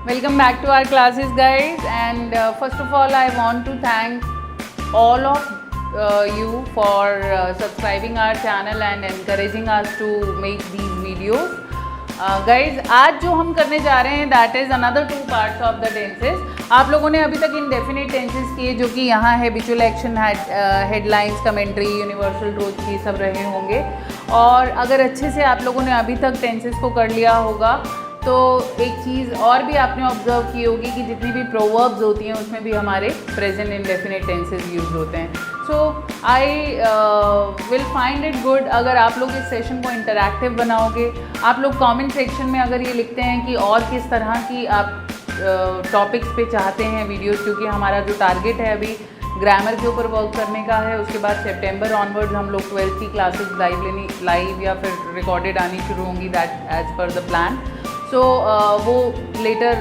Welcome back to our classes, guys. And first of all, I want to thank all of you for subscribing our channel and encouraging us to make these videos. Guys, आज जो हम करने जा रहे हैं that is another 2 parts of the tenses. आप लोगों ने अभी तक indefinite tenses किए जो कि यहाँ है habitual action, headlines, commentary, universal truth की सब रहे होंगे. और अगर अच्छे से आप लोगों ने अभी तक tenses को कर लिया होगा तो एक चीज़ और भी आपने ऑब्जर्व की होगी कि जितनी भी प्रोवर्ब्स होती हैं उसमें भी हमारे प्रेजेंट इंडेफिनिट टेंसेस यूज होते हैं. So I will find it good अगर आप लोग इस सेशन को इंटरैक्टिव बनाओगे. आप लोग कमेंट सेक्शन में अगर ये लिखते हैं कि और किस तरह की आप टॉपिक्स पे चाहते हैं वीडियोस, क्योंकि हमारा जो टारगेट है अभी ग्रामर के ऊपर वर्क करने का है. उसके बाद सितंबर ऑनवर्ड्स हम लोग 12th की क्लासेस लाइव या फिर रिकॉर्डेड आनी शुरू होंगी, that as per the plan. So वो लेटर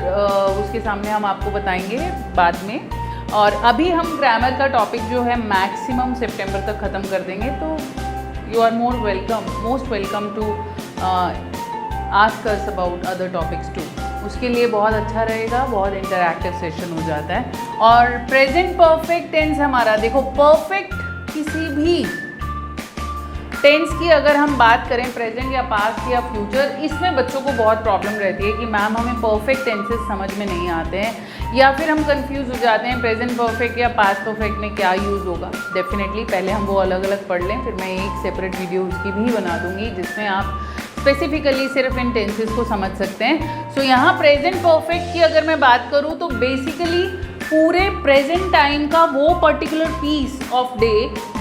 उसके सामने हम आपको बताएंगे बाद में. और अभी हम ग्रामर का टॉपिक जो है मैक्सिमम सितंबर तक ख़त्म कर देंगे. तो you are most welcome to ask us about other topics too. उसके लिए बहुत अच्छा रहेगा, बहुत इंटरैक्टिव सेशन हो जाता है. और प्रेजेंट परफेक्ट टेंस हमारा देखो, परफेक्ट किसी भी टेंस की अगर हम बात करें प्रेजेंट या पास्ट या फ्यूचर, इसमें बच्चों को बहुत प्रॉब्लम रहती है कि मैम हमें परफेक्ट टेंसेस समझ में नहीं आते हैं, या फिर हम कंफ्यूज हो जाते हैं प्रेजेंट परफेक्ट या पास्ट परफेक्ट में क्या यूज़ होगा. डेफिनेटली पहले हम वो अलग अलग पढ़ लें, फिर मैं एक सेपरेट वीडियो उसकी भी बना दूंगी जिसमें आप स्पेसिफिकली सिर्फ इन टेंसेस को समझ सकते हैं. सो यहाँ प्रेजेंट परफेक्ट की अगर मैं बात करूँ तो बेसिकली पूरे प्रेजेंट टाइम का वो पर्टिकुलर पीस ऑफ डे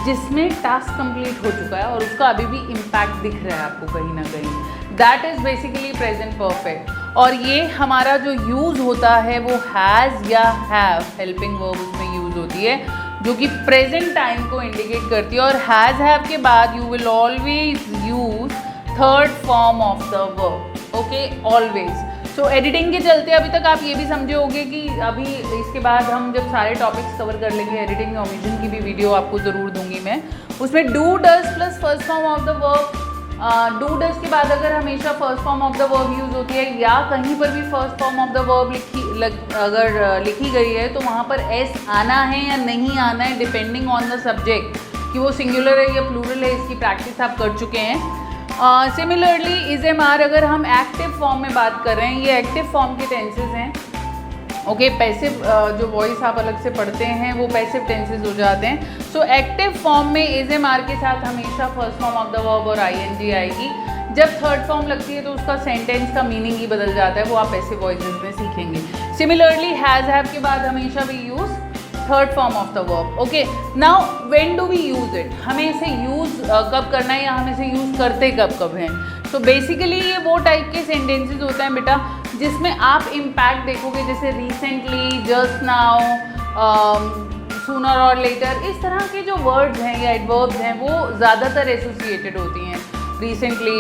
जिसमें टास्क कंप्लीट हो चुका है और उसका अभी भी इम्पैक्ट दिख रहा है आपको कहीं ना कहीं, that is basically present perfect. और ये हमारा जो यूज़ होता है वो हैज़ या हैव, हेल्पिंग वर्ब उसमें यूज़ होती है जो कि प्रेजेंट टाइम को इंडिकेट करती है. और हैज़ हैव के बाद you will always use third form of the verb. Okay, always. So editing के चलते अभी तक आप ये भी समझे होंगे कि अभी इसके बाद हम जब सारे टॉपिक्स कवर कर लेंगे, एडिटिंग ओमिशन की भी वीडियो आपको ज़रूर दूंगी मैं. उसमें do does plus first form of the verb, do does के बाद अगर हमेशा first form of the verb use होती है या कहीं पर भी first form of the verb अगर लिखी गई है तो वहाँ पर एस आना है या नहीं आना है डिपेंडिंग ऑन द सब्जेक्ट, कि वो सिंगुलर है या प्लूरल है. इसकी प्रैक्टिस आप कर चुके हैं. सिमिलरली इज एम आर अगर हम एक्टिव फॉर्म में बात कर रहे हैं, ये एक्टिव फॉर्म के टेंसेज हैं. ओके, पैसिव जो वॉइस आप अलग से पढ़ते हैं वो पैसिव टेंसेज हो जाते हैं. सो एक्टिव फॉर्म में इज एम आर के साथ हमेशा first form of the verb और आईएनजी आएगी. जब थर्ड फॉर्म लगती है तो उसका सेंटेंस का मीनिंग ही बदल जाता है, वो आप पैसिव वॉइसेस में सीखेंगे. सिमिलरली हैज़ हैव के बाद हमेशा भी use third form of the verb. Okay, now when do we use it, हमें इसे यूज़ कब करना है या हम इसे यूज़ करते कब हैं. सो बेसिकली ये वो टाइप के सेंटेंसेस होते हैं बेटा जिसमें आप इम्पैक्ट देखोगे, जैसे रिसेंटली, जस्ट नाउ, सूनर और लेटर. इस तरह के जो वर्ड्स हैं या एडवर्ब्स हैं वो ज़्यादातर एसोसिएटेड होती हैं रिसेंटली,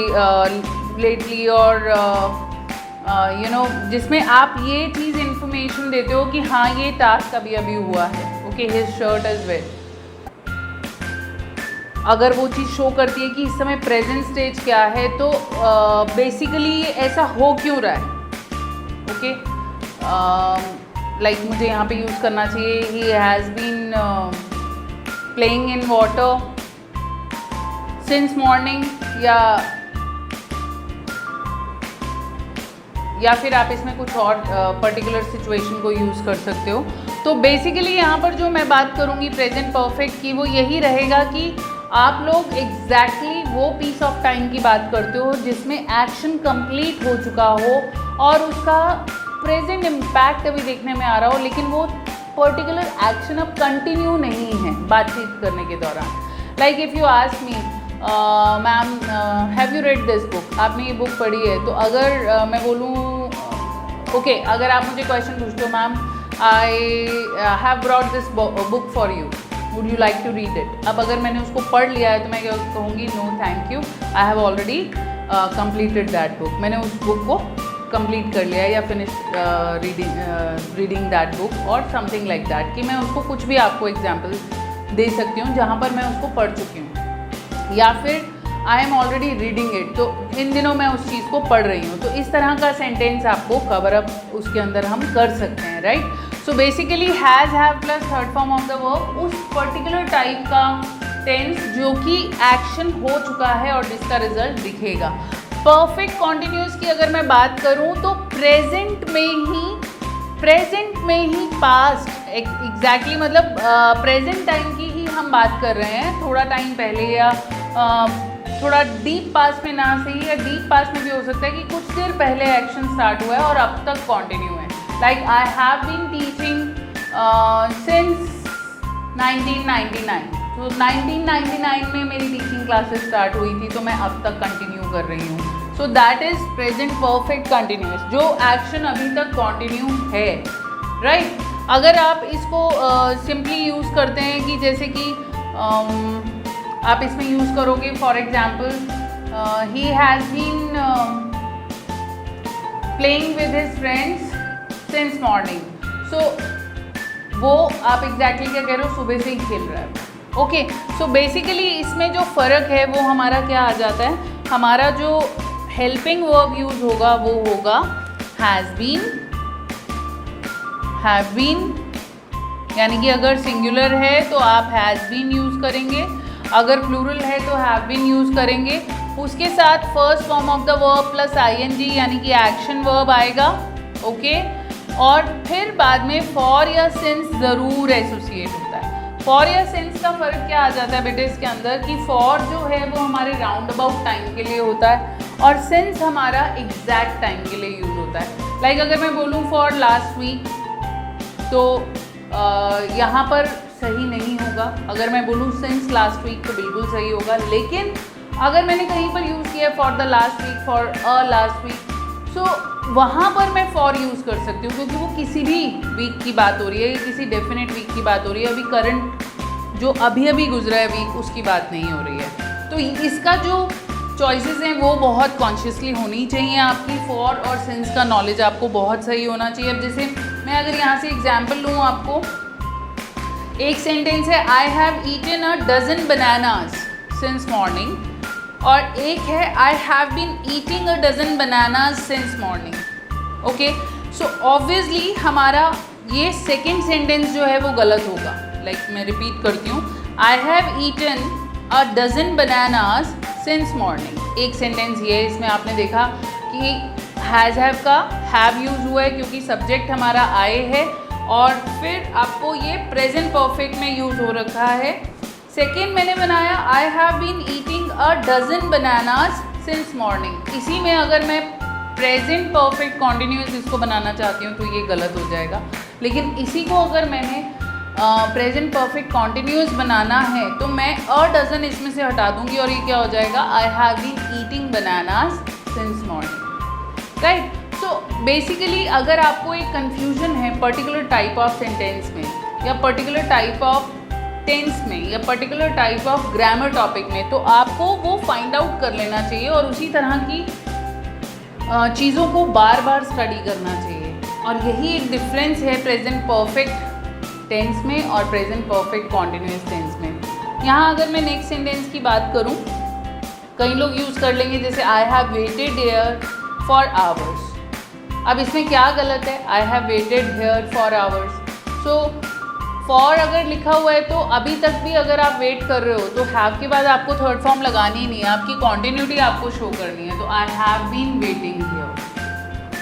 लेटली और जिसमें आप ये चीज़ इन्फॉर्मेशन देते हो कि हाँ ये टास्क अभी अभी हुआ है. Okay, his shirt is wet. अगर वो चीज़ शो करती है कि इस समय प्रेजेंट स्टेज क्या है तो बेसिकली ये ऐसा हो क्यों रहा है. ओके, लाइक मुझे यहाँ पे यूज़ करना चाहिए he has been playing in water since morning, या फिर आप इसमें कुछ और पर्टिकुलर सिचुएशन को यूज़ कर सकते हो. तो बेसिकली यहाँ पर जो मैं बात करूँगी प्रेजेंट परफेक्ट की वो यही रहेगा कि आप लोग एग्जैक्टली वो पीस ऑफ टाइम की बात करते हो जिसमें एक्शन कंप्लीट हो चुका हो और उसका प्रेजेंट इम्पैक्ट अभी देखने में आ रहा हो, लेकिन वो पर्टिकुलर एक्शन अब कंटिन्यू नहीं है बातचीत करने के दौरान. Like if you ask me ma'am have you read this book, आपने ये बुक पढ़ी है, तो अगर मैं बोलूँ ओके, अगर आप मुझे क्वेश्चन पूछते हो ma'am I have brought this book for you, would you like to read it. अब अगर मैंने उसको पढ़ लिया है तो मैं क्या कहूँगी, no thank you, I have already completed that book. मैंने उस बुक को कंप्लीट कर लिया है या फिनिश रीडिंग दैट बुक और समथिंग लाइक दैट, कि मैं उसको कुछ भी आपको एग्जाम्पल दे सकती हूँ जहाँ पर मैं उसको पढ़ चुकी हूँ. या फिर I am already reading it, तो इन दिनों मैं उस चीज़ को पढ़ रही हूँ। तो इस तरह का सेंटेंस आपको कवर अप उसके अंदर हम कर सकते हैं, right. So basically has, have plus third form of the verb उस पर्टिकुलर टाइप का टेंस जो कि एक्शन हो चुका है और जिसका रिजल्ट दिखेगा। परफेक्ट कॉन्टिन्यूस की अगर मैं बात करूँ तो प्रेजेंट में ही पास्ट एग्जैक्टली मतलब प्रेजेंट टाइम की ही हम बात कर रहे हैं, थोड़ा टाइम पहले या थोड़ा डीप पास्ट में ना सही या डीप पास्ट में भी हो सकता है कि कुछ देर पहले एक्शन स्टार्ट हुआ है और अब तक कंटिन्यू है। Like I have been teaching since 1999, तो 1999 में मेरी टीचिंग क्लासेस स्टार्ट हुई थी, तो मैं अब तक कंटिन्यू कर रही हूँ। So that is present perfect continuous, जो एक्शन अभी तक कंटिन्यू है, राइट। अगर आप इसको सिंपली यूज़ करते हैं कि जैसे कि आप इसमें यूज़ करोगे for example he has been playing with his friends since morning, so वो आप एग्जैक्टली क्या कह रहे हो, सुबह से ही खेल रहा है। ओके, सो बेसिकली इसमें जो फ़र्क है वो हमारा क्या आ जाता है, हमारा जो हेल्पिंग वर्ब यूज़ होगा वो होगा हैज़ बीन, हैव बीन, यानी कि अगर सिंगुलर है तो आप हैज़ बीन यूज़ करेंगे, अगर प्लूरल है तो हैव बीन यूज़ करेंगे। उसके साथ first form of the verb plus ING यानी कि एक्शन वर्ब आएगा, ओके। और फिर बाद में फॉर या सिंस ज़रूर एसोसिएट होता है। फॉर या सिंस का फ़र्क क्या आ जाता है बेटे इसके अंदर कि फॉर जो है वो हमारे राउंड अबाउट टाइम के लिए होता है और सिंस हमारा एग्जैक्ट टाइम के लिए यूज़ होता है। लाइक अगर मैं बोलूँ फॉर लास्ट वीक तो यहाँ पर सही नहीं होगा, अगर मैं बोलूँ सिंस लास्ट वीक तो बिल्कुल सही होगा, लेकिन अगर मैंने कहीं पर यूज़ किया for the last week, for a last week, so वहाँ पर मैं फॉर यूज़ कर सकती हूँ क्योंकि वो किसी भी वीक की बात हो रही है या किसी डेफिनेट वीक की बात हो रही है, अभी करंट जो अभी गुजरा है वीक उसकी बात नहीं हो रही है। तो इसका जो चॉइसेस हैं वो बहुत कॉन्शियसली होनी चाहिए आपकी। फॉर और सिंस का नॉलेज आपको बहुत सही होना चाहिए। अब जैसे मैं अगर यहाँ से एग्जाम्पल लूँ आपको, एक सेंटेंस है I have eaten a dozen bananas since morning, और एक है I have been eating a dozen bananas since morning. Okay, so obviously हमारा ये सेकेंड सेंटेंस जो है वो गलत होगा। लाइक मैं रिपीट करती हूँ, I have eaten a dozen bananas since morning. एक सेंटेंस ये है, इसमें आपने देखा कि हैज़ हैव का हैव यूज़ हुआ है क्योंकि सब्जेक्ट हमारा आई है, और फिर आपको ये प्रेजेंट परफेक्ट में यूज़ हो रखा है। सेकेंड मैंने बनाया I have been eating a dozen bananas since morning. इसी में अगर मैं प्रेजेंट परफेक्ट कॉन्टिन्यूस इसको बनाना चाहती हूँ तो ये गलत हो जाएगा, लेकिन इसी को अगर मैंने प्रेजेंट परफेक्ट कॉन्टिन्यूस बनाना है तो मैं अ डजन इसमें से हटा दूंगी और ये क्या हो जाएगा, I have been eating bananas since morning, right. So basically अगर आपको एक कन्फ्यूजन है पर्टिकुलर टाइप ऑफ सेंटेंस में या पर्टिकुलर टाइप ऑफ टेंस में या particular type of grammar topic में, तो आपको वो फाइंड आउट कर लेना चाहिए और उसी तरह की चीज़ों को बार बार स्टडी करना चाहिए। और यही एक डिफरेंस है प्रेजेंट परफेक्ट टेंस में और प्रेजेंट परफेक्ट कॉन्टिन्यूस टेंस में। यहाँ अगर मैं नेक्स्ट सेंटेंस की बात करूँ, कई लोग यूज़ कर लेंगे जैसे I have waited here for hours. अब इसमें क्या गलत है, I have waited here for hours. So for अगर लिखा हुआ है तो अभी तक भी अगर आप वेट कर रहे हो तो हैव के बाद आपको थर्ड फॉर्म लगानी ही नहीं है, आपकी कॉन्टिन्यूटी आपको शो करनी है। तो I have been waiting here,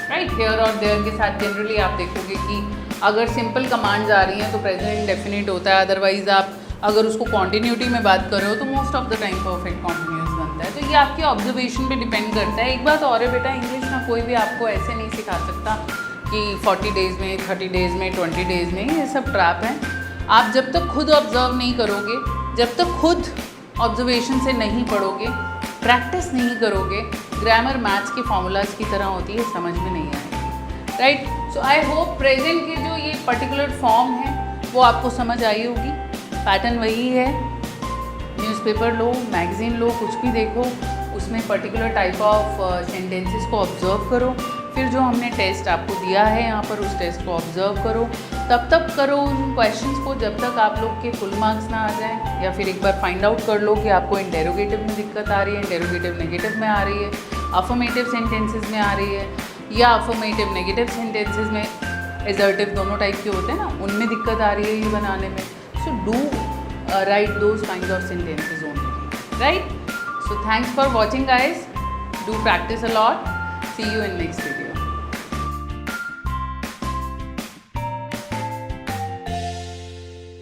right. Here और देयर के साथ जनरली आप देखोगे कि अगर सिंपल कमांड्स आ रही हैं तो प्रेजेंट इंडेफिनिट होता है, अदरवाइज आप अगर उसको कॉन्टिन्यूटी में बात कर रहे हो तो most of the time perfect continuous बनता है। तो ये आपके ऑब्जर्वेशन पे डिपेंड करता है। एक बात और है बेटा, इंग्लिश में कोई भी आपको ऐसे नहीं सिखा सकता कि 40 डेज़ में, 30 डेज़ में, 20 डेज़ में, ये सब ट्रैप है। आप जब तक खुद ऑब्जर्व नहीं करोगे, जब तक खुद ऑब्जर्वेशन से नहीं पढ़ोगे, प्रैक्टिस नहीं करोगे, ग्रामर मैथ्स के फॉर्मूलाज की तरह होती है, समझ में नहीं आएगी, right. So I hope present के जो ये पर्टिकुलर फॉर्म है वो आपको समझ आई होगी। पैटर्न वही है, न्यूज़पेपर लो, मैगज़ीन लो, कुछ भी देखो, उसमें पर्टिकुलर टाइप ऑफ सेंटेंसेस को ऑब्जर्व करो, फिर जो हमने टेस्ट आपको दिया है यहाँ पर उस टेस्ट को ऑब्जर्व करो, तब तक करो उन क्वेश्चंस को जब तक आप लोग के फुल मार्क्स ना आ जाए, या फिर एक बार फाइंड आउट कर लो कि आपको इंटेरोगेटिव में दिक्कत आ रही है, इंटेरोगेटिव नेगेटिव में आ रही है, अफर्मेटिव सेंटेंसेस में आ रही है, या अफर्मेटिव नेगेटिव सेंटेंसेस में एजर्टिव दोनों टाइप के होते हैं ना, उनमें दिक्कत आ रही है ये बनाने में. So do right those kind of sentences only, right. So thanks for watching guys. Do practice a lot. See you in next video.